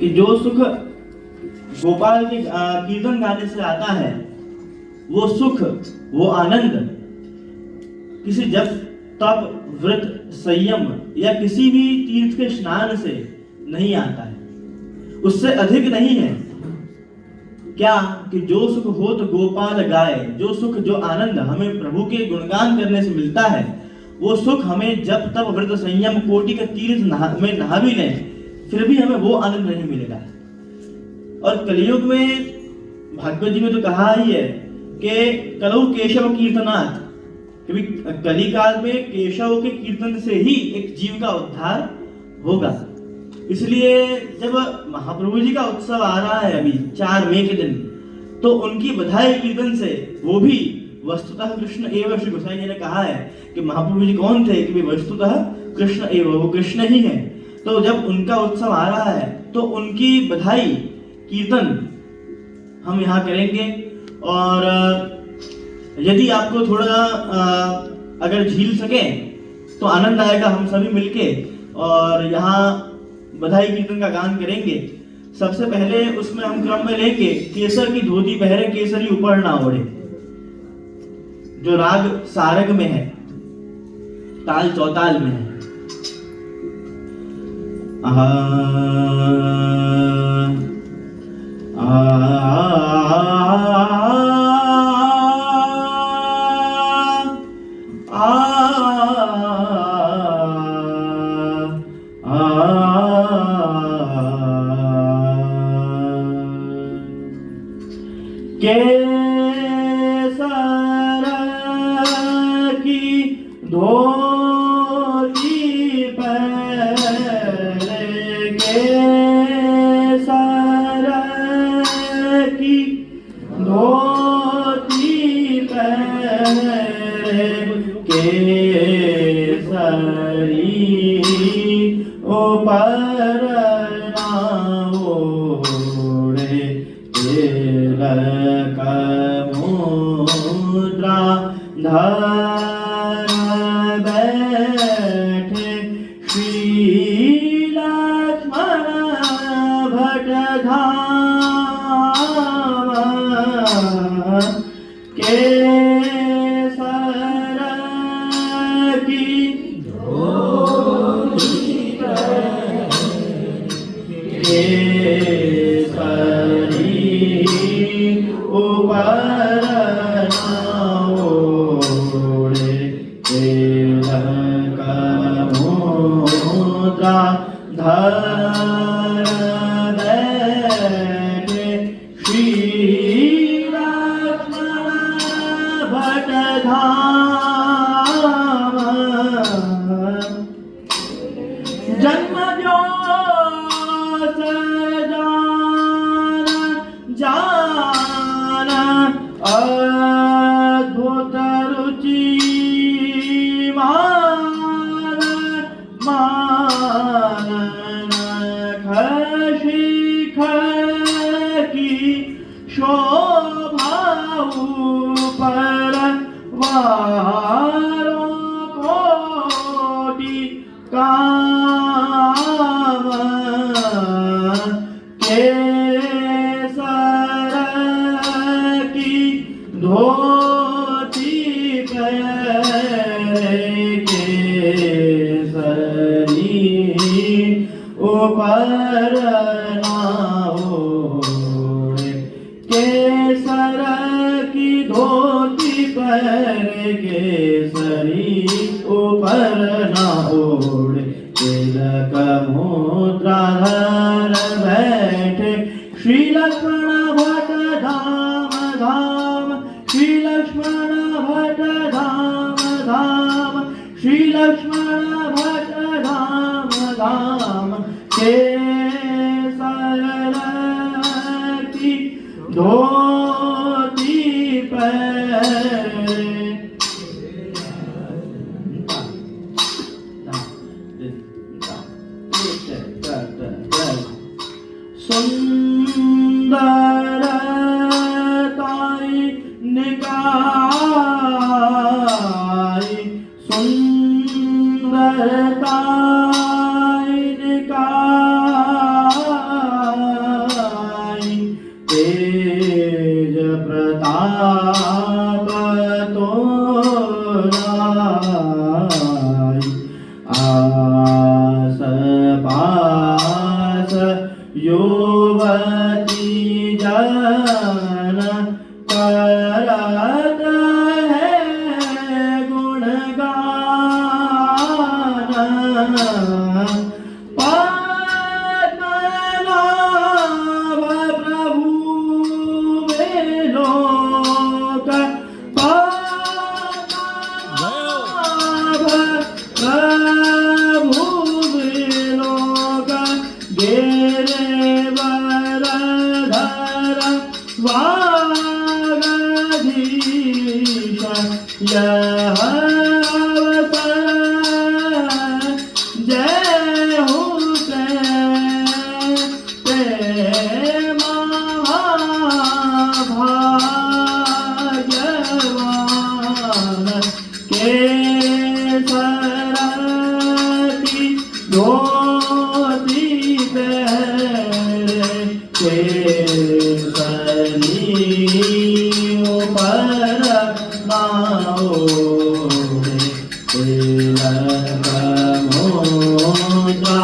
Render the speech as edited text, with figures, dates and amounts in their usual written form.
कि जो सुख गोपाल के कीर्तन गाने से आता है, वो सुख, वो आनंद किसी जप तप व्रत संयम या किसी भी तीर्थ के स्नान से नहीं आता है, उससे अधिक नहीं है। क्या कि जो सुख होत गोपाल गाए, जो सुख जो आनंद हमें प्रभु के गुणगान करने से मिलता है, वो सुख हमें जब तब व्रत संयम कोटि का तीर्थ में नहा भी लें फिर भी हमें वो आनंद नहीं मिलेगा। और कलयुग में भागवत जी में तो कहा ही है कि कलौ केशव कीर्तनात्, क्योंकि कली काल में केशव के कीर्तन से ही एक जीव का उद्धार होगा। इसलिए जब महाप्रभु जी का उत्सव आ रहा है अभी 4 मई के दिन, तो उनकी बधाई कीर्तन से, वो भी वस्तुतः कृष्ण एवं, श्री गोसाई जी ने कहा है कि महाप्रभु जी कौन थे कि वस्तुतः कृष्ण एवं, वो कृष्ण ही है। तो जब उनका उत्सव आ रहा है तो उनकी बधाई कीर्तन हम यहाँ करेंगे। और यदि आपको थोड़ा अगर झील सके तो आनंद आएगा, हम सभी मिलके और यहाँ बधाई कीर्तन का गान करेंगे। सबसे पहले उसमें हम क्रम में लेंगे केसर की धोती पहरे केसरी ऊपर ना ओढ़े, जो राग सारग में है, ताल चौताल में है। केसर की धोती पहरे केसर की धोती पहरे केसरी ऊपर ना ओढ़े, तिलक मुद्रा धर बैठे श्री लक्ष्मण भट धाम, केसर की केसरी ऊपर ना ओढ़े, तिलक मुद्रा धर बैठे श्री लक्ष्मण भट धाम, जन्म जान अद्भुत रुचि मान शिख की शोभा ऊपर वारों कोटि काम, केसर की धोती पहरे केसरी ऊपर ना ओढ़े, केसर की धोती पहरे केसरी ऊपर ना ओढ़े, तिलक मुद्रा धर बैठे श्री लक्ष्मण भट धाम धाम, श्री लक्ष्मण भट धाम धाम, श्री लक्ष्मण भट धाम धाम, केसर की धोती पहरे सुंदरताई निकाय, सुंदरताई निकाय, युवती जन करत है गुणगान पद्मनाभ प्रभु विलोक प्रभु विलोक गिरिवरधर वागधीश यह अवसर जय हुसैन ते महाभाग्यवान केसरती धोती पहरे केसरी ऊपर माओरे तिलक मुद्रा